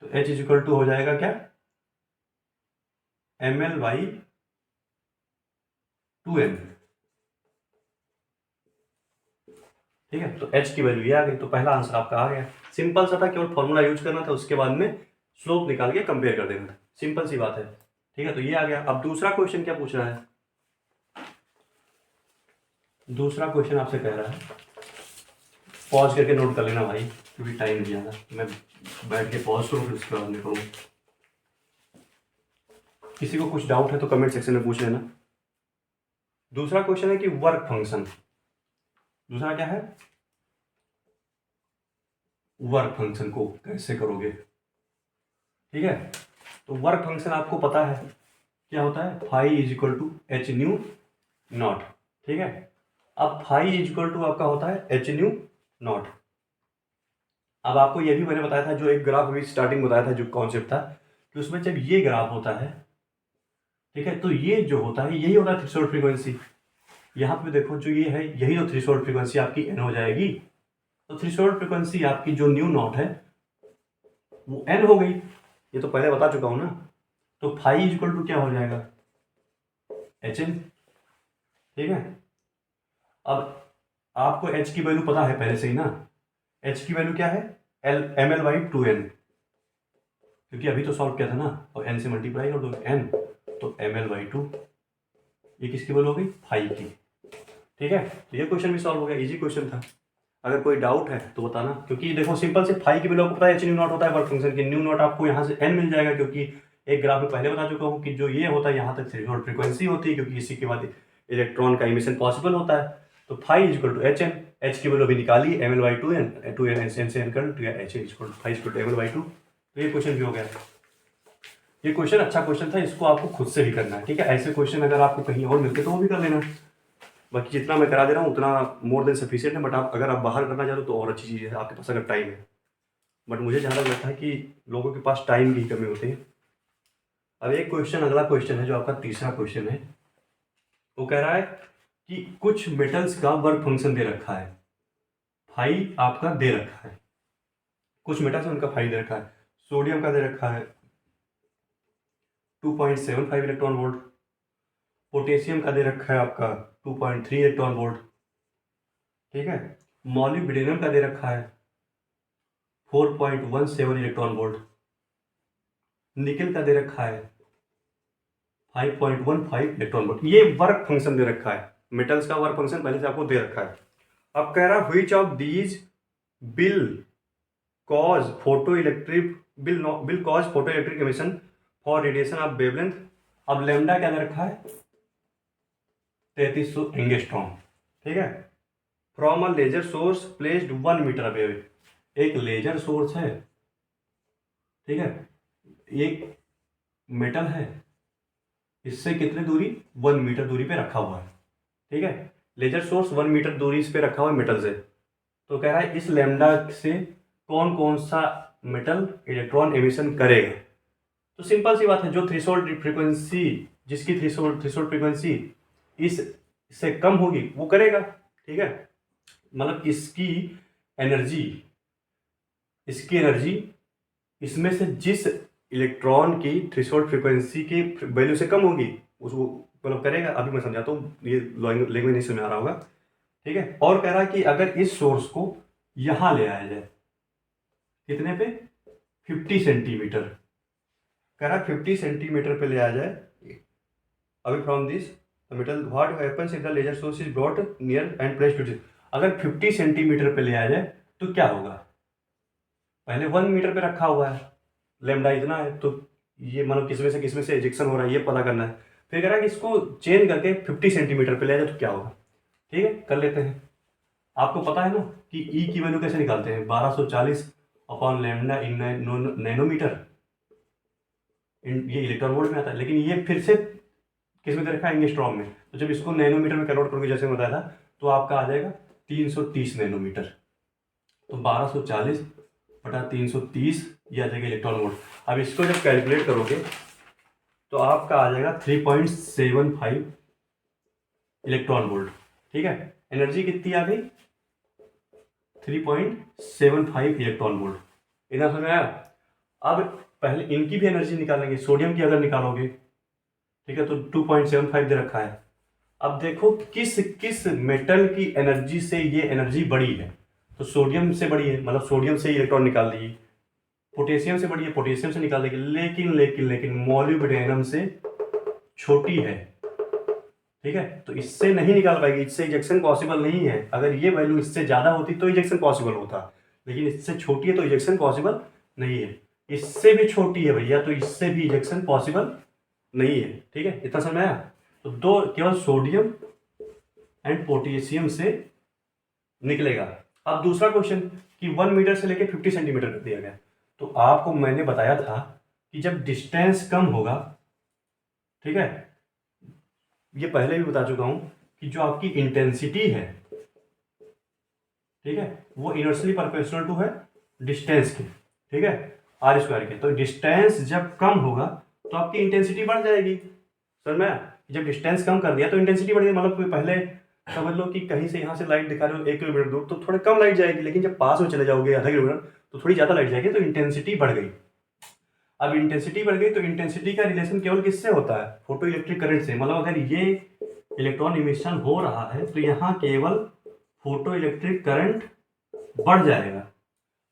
तो h इज इक्वल टू हो जाएगा क्या, ml/2n, ठीक है। तो h की वैल्यू ये आ गई, तो पहला आंसर आपका आ गया। सिंपल सा था, केवल फॉर्मूला यूज करना था, उसके बाद में स्लोप निकाल के कंपेयर कर देना, सिंपल सी बात है, ठीक है। तो ये आ गया। अब दूसरा क्वेश्चन क्या पूछ रहा है, दूसरा क्वेश्चन आपसे कह रहा है, पॉज करके नोट कर लेना भाई, क्योंकि टाइम नहीं ज़्यादा, मैं बैठ के पॉज करूँ फिर उसके बाद में करूँ। किसी को कुछ डाउट है तो कमेंट सेक्शन में पूछ लेना। दूसरा क्वेश्चन है कि वर्क फंक्शन, दूसरा क्या है, वर्क फंक्शन को कैसे करोगे, ठीक है। तो वर्क फंक्शन आपको पता है क्या होता है, phi is equal to h nu naught, ठीक है। अब फाई इज इक्वल टू आपका होता है एच न्यू नॉट। अब आपको ये भी मैंने बताया था, जो एक ग्राफ अभी स्टार्टिंग बताया था, जो कॉन्सेप्ट था, कि उसमें जब ये ग्राफ होता है, ठीक है, तो ये जो होता है यही होता है थ्रेशोल्ड फ्रीक्वेंसी। यहाँ पे देखो जो ये है, यही तो थ्रेशोल्ड फ्रीक्वेंसी आपकी एन हो जाएगी। तो थ्रेशोल्ड फ्रीक्वेंसी आपकी जो न्यू नॉट है वो एन हो गई, ये तो पहले बता चुका हूं ना। तो फाई इज इक्वल टू क्या हो जाएगा, एच एन, ठीक है। अब आपको एच की वैल्यू पता है पहले से ही ना, एच की वैल्यू क्या है, ml/2n, क्योंकि अभी तो सॉल्व किया था ना, और n से मल्टीप्लाई कर दो n, तो ml/2, ये किसकी वैल्यू हो गई, फाई की, ठीक है। तो ये क्वेश्चन भी सॉल्व हो गया, इजी क्वेश्चन था। अगर कोई डाउट है तो बताना, क्योंकि देखो सिंपल से फाई की वैल्यू आपको पता है, एच न्यू नॉट होता है वर्क फंक्शन की, न्यू नॉट आपको यहाँ से एन मिल जाएगा, क्योंकि एक ग्राफ में पहले बता चुका हूँ कि जो ये होता है यहाँ तक थ्रेशोल्ड फ्रीक्वेंसी होती है, क्योंकि इसी के बाद इलेक्ट्रॉन का इमिशन पॉसिबल होता है। तो phi is equal to h n, h की वैल्यू अभी निकाली ml/2n, 2n एन से एन कर, तो h is equal to phi is equal to ml/2। तो ये क्वेश्चन भी हो गया। ये क्वेश्चन अच्छा क्वेश्चन था, इसको आपको खुद से भी करना है, ठीक है। ऐसे क्वेश्चन अगर आपको कहीं और मिलते तो वो भी कर लेना। बाकी जितना मैं करा दे रहा हूँ उतना मोर देन सफिशिएंट है, बट आप अगर आप बाहर करना चाहते हो तो और अच्छी चीज़ है, आपके पास अगर टाइम है। बट मुझे जहाँ तक लगता है कि लोगों के पास टाइम की कमी होती है। अब एक क्वेश्चन, अगला क्वेश्चन है जो आपका तीसरा क्वेश्चन है, वो कह रहा है कि कुछ मेटल्स का वर्क फंक्शन दे रखा है, फाई आपका दे रखा है, कुछ मेटल्स है उनका फाई दे रखा है। सोडियम का दे रखा है 2.75 इलेक्ट्रॉन वोल्ट, पोटेशियम का दे रखा है आपका 2.3 इलेक्ट्रॉन वोल्ट, ठीक है। मॉलिब्डेनम का दे रखा है 4.17 इलेक्ट्रॉन वोल्ट, निकेल का दे रखा है 5.15 इलेक्ट्रॉन वोल्ट। ये वर्क फंक्शन दे रखा है, मेटल्स का वर्क फंक्शन पहले से आपको दे रखा है। अब कह रहा है which of these will cause photoelectric will cause photoelectric emission for radiation of wavelength. अब लैम्डा क्या दे रखा है 3300 एंगस्ट्रॉम, ठीक है, from a laser source placed 1 metre away. एक लेजर सोर्स है, ठीक है, एक मेटल है, इससे कितनी दूरी 1 मीटर दूरी पे रखा हुआ है, ठीक है। लेजर सोर्स 1 मीटर दूरी इस पे रखा हुआ है मेटल से। तो कह रहा है इस लैम्डा से कौन कौन सा मेटल इलेक्ट्रॉन एमिशन करेगा। तो सिंपल सी बात है, जो थ्रेशोल्ड फ्रीक्वेंसी, जिसकी थ्रेशोल्ड फ्रीक्वेंसी इस से कम होगी वो करेगा, ठीक है। मतलब इसकी एनर्जी, इसकी एनर्जी इसमें से जिस इलेक्ट्रॉन की थ्रेशोल्ड फ्रीक्वेंसी की वैल्यू से कम होगी उसको मतलब करेगा। अभी मैं समझाता हूँ, ये लैंग्वेज नहीं समझ आ रहा होगा, ठीक है। और कह रहा है कि अगर इस सोर्स को यहाँ ले आया जाए, कितने पे, 50 सेंटीमीटर, कह रहा है 50 सेंटीमीटर पे ले आ जाए अभी from this metal, what happens if the laser source is brought near and placed to this. अगर 50 सेंटीमीटर पे ले आ जाए तो क्या होगा, पहले 1 मीटर पे रखा हुआ है, लेमडा इतना है, तो ये मतलब किसमें से इजेक्शन हो रहा है ये पता करना है। फिर कह रहा है कि इसको चेंज करके 50 सेंटीमीटर पे ले जाए तो क्या होगा। ठीक है, कर लेते हैं। आपको पता है ना कि ई की वैल्यू कैसे निकालते हैं, 1240 अपॉन लेमडा इन नैनोमीटर, ये इलेक्ट्रॉन वोल्ट में आता है, लेकिन ये फिर से किस में दे रखा है, एंगस्ट्रॉम में। तो जब इसको नैनोमीटर में कन्वर्ट करोगे जैसे बताया था, तो आपका आ जाएगा 330 नैनोमीटर। तो 1240 बटा 330 ये आ जाएगा इलेक्ट्रॉन वोल्ट। अब इसको जब कैलकुलेट करोगे तो आपका आ जाएगा 3.75 इलेक्ट्रॉन वोल्ट। ठीक है, एनर्जी कितनी आ गई, 3.75 इलेक्ट्रॉन वोल्ट। इतना समझ आया। अब पहले इनकी भी एनर्जी निकालेंगे, सोडियम की अगर निकालोगे, ठीक है, तो 2.75 दे रखा है। अब देखो किस किस मेटल की एनर्जी से ये एनर्जी बड़ी है, तो सोडियम से बड़ी है, मतलब सोडियम से इलेक्ट्रॉन निकाल देगी। पोटेशियम से बड़ी है, पोटेशियम से निकाल देगी। लेकिन मॉलिब्डेनम से छोटी है, ठीक है, तो इससे नहीं निकाल पाएगी, इससे इजेक्शन पॉसिबल नहीं है। अगर ये वैल्यू इससे ज़्यादा होती तो इजेक्शन पॉसिबल होता, लेकिन इससे छोटी है तो इजेक्शन पॉसिबल नहीं है। इससे भी छोटी है भैया, तो इससे भी इजेक्शन पॉसिबल नहीं है। ठीक है, इतना समझ आया। तो दो केवल सोडियम एंड पोटेशियम से निकलेगा। अब दूसरा क्वेश्चन कि 1 मीटर से लेके 50 सेंटीमीटर कर दिया गया। तो आपको मैंने बताया था कि जब डिस्टेंस कम होगा, ठीक है, ये पहले भी बता चुका हूं कि जो आपकी इंटेंसिटी है, ठीक है, वो इनवर्सली प्रोपोर्शनल टू है डिस्टेंस के, ठीक है, आर स्क्वायर के। तो डिस्टेंस जब कम होगा तो आपकी इंटेंसिटी बढ़ जाएगी। समझ में, जब डिस्टेंस कम कर दिया तो इंटेंसिटी बढ़ गई। मतलब पहले समझ लो कि कहीं से यहाँ से लाइट दिखा रहे हो 1 किलोमीटर दूर, तो थोड़ा कम लाइट जाएगी, लेकिन जब पास में चले जाओगे आधा किलोमीटर तो थोड़ी ज़्यादा लाइट जाएगी, तो इंटेंसिटी बढ़ गई। अब इंटेंसिटी बढ़ गई तो इंटेंसिटी का रिलेशन केवल किससे होता है, फोटो इलेक्ट्रिक करंट से। मतलब अगर ये इलेक्ट्रॉन इमिशन हो रहा है तो यहाँ केवल फोटो इलेक्ट्रिक करंट बढ़ जाएगा,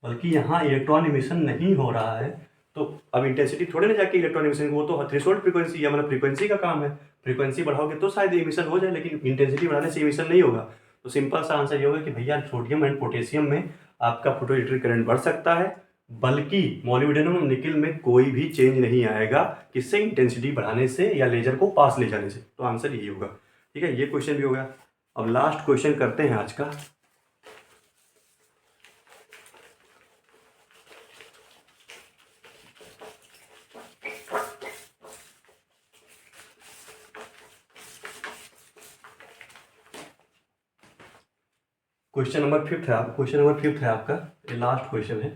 बल्कि यहाँ इलेक्ट्रॉन इमिशन नहीं हो रहा है। तो अब इंटेंसिटी थोड़े ना जाके इलेक्ट्रॉन इमिशन, वो तो थ्रेशोल्ड फ्रीक्वेंसी है, मतलब फ्रीक्वेंसी का काम है। फ्रीक्वेंसी बढ़ाओगे तो शायद इमिशन हो जाए, लेकिन इंटेंसिटी बढ़ाने से इमिशन नहीं होगा। तो सिंपल सा आंसर ये होगा कि भैया सोडियम एंड पोटेशियम में आपका फोटो इलेक्ट्रिक करंट बढ़ सकता है, बल्कि मॉलिब्डेनम और निकिल में कोई भी चेंज नहीं आएगा, किससे, इंटेंसिटी बढ़ाने से या लेजर को पास ले जाने से। तो आंसर यही होगा। ठीक है, ये क्वेश्चन भी हो गया। अब लास्ट क्वेश्चन करते हैं आज का। क्वेश्चन नंबर 5 है, क्वेश्चन नंबर 5 है आपका, ये लास्ट क्वेश्चन है।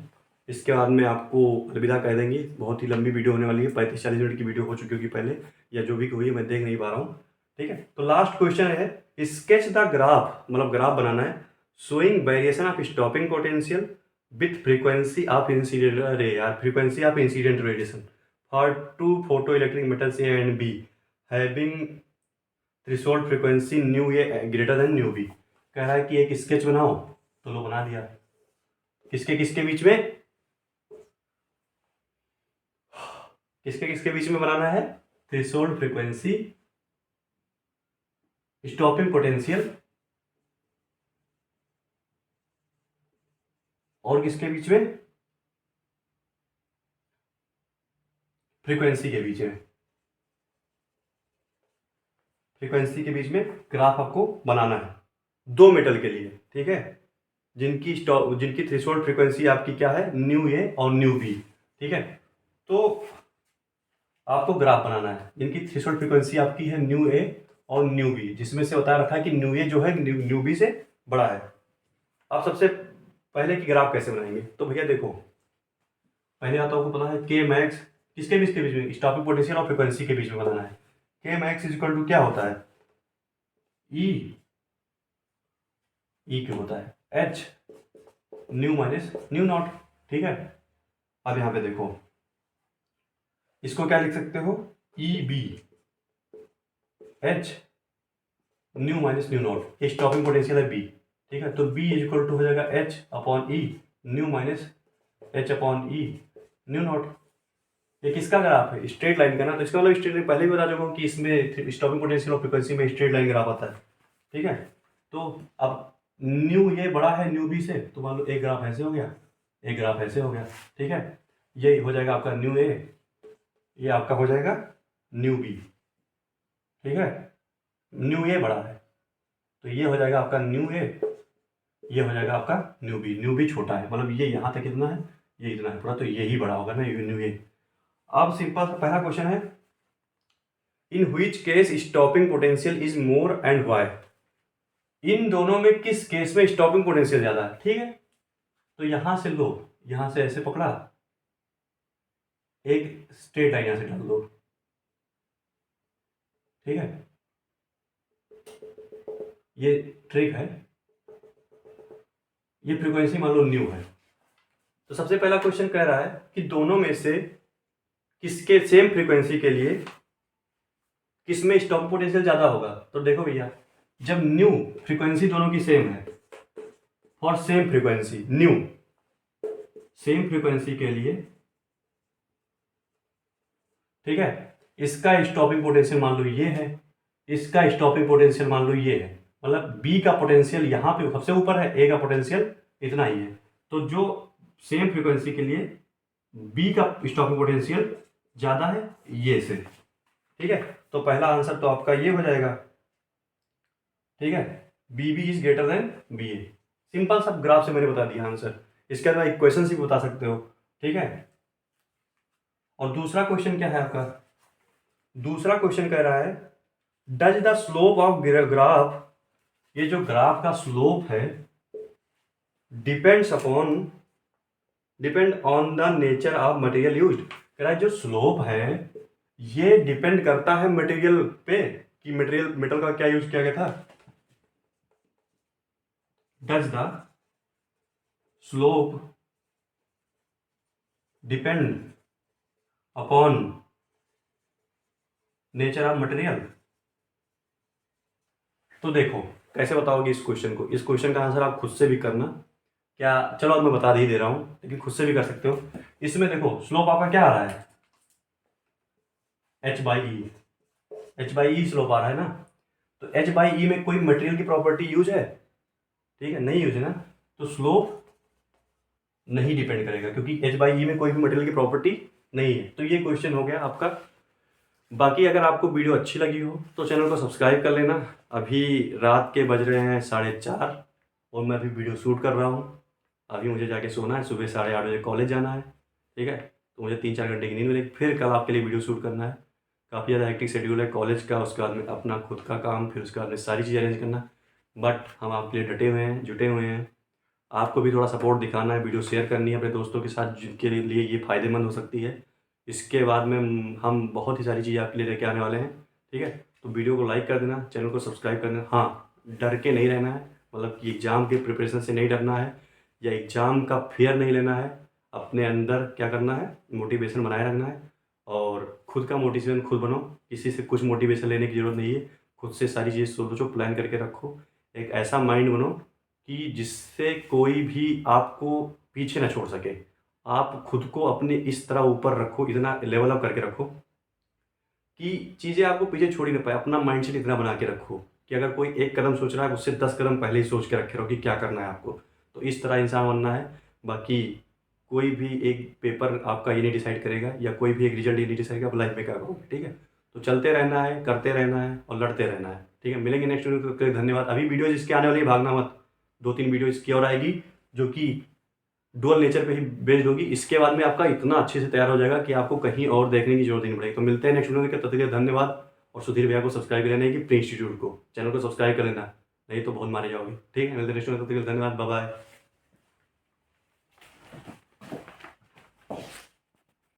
इसके बाद में आपको अलविदा कह देंगे। बहुत ही लंबी वीडियो होने वाली है, 35-40 मिनट की वीडियो हो चुकी होगी पहले, या जो भी हुई है मैं देख नहीं पा रहा हूँ। ठीक है, तो लास्ट क्वेश्चन है, स्केच द ग्राफ, मतलब ग्राफ बनाना है, showing variation of stopping potential with frequency of incident ray यार frequency of incident radiation for 2 photo electric metals A and B having threshold frequency nu A greater than nu B. कह रहा है कि एक sketch बनाओ, तो लो बना दिया। किसके किसके बीच में, किसके किसके बीच में बनाना है, थ्रेशोल्ड फ्रीक्वेंसी, स्टॉपिंग पोटेंशियल, और किसके बीच में, फ्रीक्वेंसी के बीच में। फ्रीक्वेंसी के बीच में ग्राफ आपको बनाना है 2 मेटल के लिए, ठीक है, जिनकी थ्रेशोल्ड फ्रीक्वेंसी आपकी क्या है, न्यू ए और न्यू बी। ठीक है, तो आपको ग्राफ बनाना है, इनकी थ्रेशोल्ड फ्रीक्वेंसी आपकी है न्यू ए और न्यू बी, जिसमें से बता रखा है कि न्यू ए जो है न्यू बी से बड़ा है। आप सबसे पहले की ग्राफ कैसे बनाएंगे, तो भैया देखो, पहले आता आपको पता है के मैक्स किसके बीच के बीच में, स्टॉपिंग पोटेंशियल और फ्रीक्वेंसी के बीच में बनाना है। के मैक्स इज इक्वल टू क्या होता है, ई क्यों होता है, H nu minus nu naught, ठीक है। अब यहाँ पे देखो, इसको क्या लिख सकते हो, e V h nu minus nu naught, ये स्टॉपिंग पोटेंशियल है बी, ठीक है। तो बी इज इक्वल टू हो जाएगा h upon e nu minus h upon e nu naught. ये किसका ग्राफ है, स्ट्रेट लाइन का ना, तो इसका मतलब स्ट्रेट लाइन पहले भी बता चुका हूँ कि इसमें स्टॉपिंग पोटेंशियल और फ्रीक्वेंसी में स्ट्रेट लाइन ग्राफ आता है, ठीक है। तो अब न्यू ये बड़ा है न्यू बी से, तो मान लो एक ग्राफ ऐसे हो गया, एक ग्राफ ऐसे हो गया, ठीक है। ये हो जाएगा आपका न्यू ए, ये आपका हो जाएगा न्यू बी, ठीक है। न्यू ए बड़ा है तो ये हो जाएगा आपका न्यू ए, ये हो जाएगा आपका न्यू बी छोटा है, मतलब ये यहाँ तक कितना है, ये इतना है पूरा, तो ये ही बड़ा होगा ना न्यू ए। अब सिंपल पहला क्वेश्चन है, in which case stopping potential is more and why, इन दोनों में किस केस में स्टॉपिंग पोटेंशियल ज्यादा है, ठीक है। तो यहां से लो, यहां से ऐसे पकड़ा, एक स्ट्रेट लाइन यहां से डाल दो, ठीक है। ये ट्रिक है, ये फ्रीक्वेंसी मान लो न्यू है। तो सबसे पहला क्वेश्चन कह रहा है कि दोनों में से किसके सेम फ्रीक्वेंसी के लिए किसमें स्टॉपिंग पोटेंशियल ज्यादा होगा। तो देखो भैया, जब न्यू फ्रीक्वेंसी दोनों की सेम है, for same frequency new, same frequency के लिए, ठीक है, इसका स्टॉपिंग पोटेंशियल मान लो ये है, इसका स्टॉपिंग पोटेंशियल मान लो ये है, मतलब बी का पोटेंशियल यहाँ पे सबसे ऊपर है, ए का पोटेंशियल इतना ही है। तो जो सेम फ्रीक्वेंसी के लिए बी का स्टॉपिंग पोटेंशियल ज़्यादा है ये से, ठीक है। तो पहला आंसर तो आपका ये हो जाएगा, ठीक है, V B is greater than V A. Simple सा ग्राफ से मैंने बता दिया आंसर, इसके अलावा इक्वेशन से भी बता सकते हो, ठीक है। और दूसरा क्वेश्चन क्या है आपका, दूसरा क्वेश्चन कह रहा है does the slope of graph, ये जो ग्राफ का स्लोप है depend on the nature of material used, कह रहा है जो स्लोप है ये डिपेंड करता है मटेरियल पे कि मेटल का क्या यूज किया गया था। Does the slope depend upon nature of material. तो देखो कैसे बताओगे इस क्वेश्चन को, इस क्वेश्चन का आंसर आप खुद से भी करना, क्या चलो अब मैं बता ही दे रहा हूं, लेकिन खुद से भी कर सकते हो। इसमें देखो स्लोप आपका क्या आ रहा है, एच बाई ई स्लोप आ रहा है ना। तो एच बाई ई में कोई मटेरियल की प्रॉपर्टी यूज है, ठीक है, नहीं यूज है ना, तो स्लोप नहीं डिपेंड करेगा क्योंकि एच बाई ई में कोई भी मटेरियल की प्रॉपर्टी नहीं है। तो ये क्वेश्चन हो गया आपका। बाकी अगर आपको वीडियो अच्छी लगी हो तो चैनल को सब्सक्राइब कर लेना। अभी रात के बज रहे हैं 4:30 और मैं अभी वीडियो शूट कर रहा हूँ। अभी मुझे जाके सोना है, सुबह 8:30 बजे कॉलेज जाना है, ठीक है। तो मुझे 3-4 घंटे की नींद मिलेगी, फिर कल आपके लिए वीडियो शूट करना है। काफ़ी ज़्यादा हेक्टिक शेड्यूल है कॉलेज का, उसके बाद में अपना खुद का काम, फिर उसके बाद में सारी चीज़ें अरेंज करना। बट हम आपके लिए डटे हुए हैं, जुटे हुए हैं। आपको भी थोड़ा सपोर्ट दिखाना है, वीडियो शेयर करनी है अपने दोस्तों के साथ जिनके लिए ये फ़ायदेमंद हो सकती है। इसके बाद में हम बहुत ही सारी चीज़ें आपके लिए लेके आने वाले हैं, ठीक है। तो वीडियो को लाइक कर देना, चैनल को सब्सक्राइब कर देना। हाँ, डर के नहीं रहना है, मतलब कि एग्ज़ाम के प्रिपरेशन से नहीं डरना है या एग्ज़ाम का फेयर नहीं लेना है। अपने अंदर क्या करना है, मोटिवेशन बनाए रखना है और खुद का मोटिवेशन खुद बनो। किसी से कुछ मोटिवेशन लेने की ज़रूरत नहीं है, खुद से सारी चीज़ें सोचो, प्लान करके रखो। एक ऐसा माइंड बनो कि जिससे कोई भी आपको पीछे ना छोड़ सके। आप खुद को अपने इस तरह ऊपर रखो, इतना लेवल अप करके रखो कि चीज़ें आपको पीछे छोड़ ही ना पाए। अपना माइंडसेट इतना बना के रखो कि अगर कोई एक कदम सोच रहा है उससे 10 कदम पहले ही सोच के रखे रहो कि क्या करना है आपको। तो इस तरह इंसान बनना है। बाकी कोई भी एक पेपर आपका ये नहीं डिसाइड करेगा या कोई भी एक रिजल्ट ये नहीं डिसाइड करेगा आप लाइफ में क्या करोगे, ठीक है। तो चलते रहना है, करते रहना है और लड़ते रहना है, ठीक है। मिलेंगे नेक्स्ट वीडियो के लिए, धन्यवाद। अभी वीडियो जिसके आने वाली है भागना मत, 2-3 वीडियो इसकी और आएगी जो कि डुअल नेचर पे ही बेस्ड होगी। इसके बाद में आपका इतना अच्छे से तैयार हो जाएगा कि आपको कहीं और देखने की जरूरत नहीं पड़ेगी। तो मिलते हैं नेक्स्ट वीडियो में, तब तक के लिए धन्यवाद। और सुधीर भैया को सब्सक्राइब कर लेना है कि प्री इंस्टीट्यूट को, चैनल को सब्सक्राइब कर लेना, नहीं तो बहुत मारे जाओगे, ठीक है। मिलते हैं नेक्स्ट वीडियो में, तब तक के लिए धन्यवाद, बाय बाय।